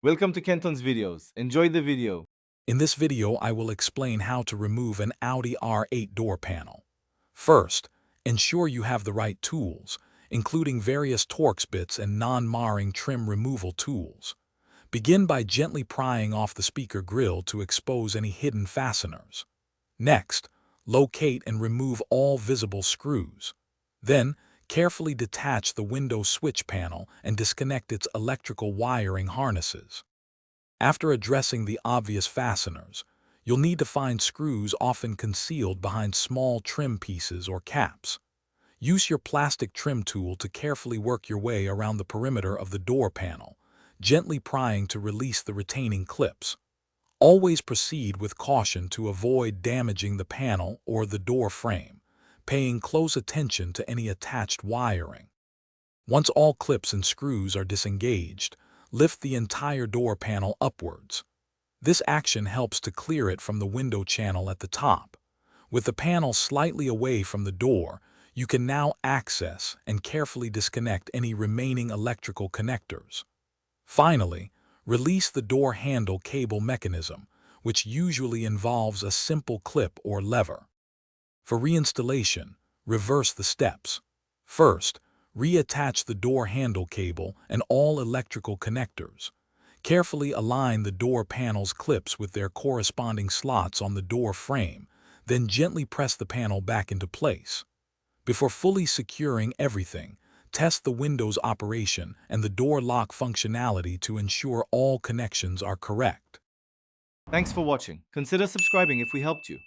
Welcome to Kenton's videos. Enjoy the video. In this video, I will explain how to remove an Audi R8 door panel. First, ensure you have the right tools, including various Torx bits and non-marring trim removal tools. Begin by gently prying off the speaker grille to expose any hidden fasteners. Next, locate and remove all visible screws. Then, carefully detach the window switch panel and disconnect its electrical wiring harnesses. After addressing the obvious fasteners, you'll need to find screws often concealed behind small trim pieces or caps. Use your plastic trim tool to carefully work your way around the perimeter of the door panel, gently prying to release the retaining clips. Always proceed with caution to avoid damaging the panel or the door frame, paying close attention to any attached wiring. Once all clips and screws are disengaged, lift the entire door panel upwards. This action helps to clear it from the window channel at the top. With the panel slightly away from the door, you can now access and carefully disconnect any remaining electrical connectors. Finally, release the door handle cable mechanism, which usually involves a simple clip or lever. For reinstallation, reverse the steps. First, reattach the door handle cable and all electrical connectors. Carefully align the door panel's clips with their corresponding slots on the door frame, then gently press the panel back into place. Before fully securing everything, test the window's operation and the door lock functionality to ensure all connections are correct. Thanks for watching. Consider subscribing if we helped you.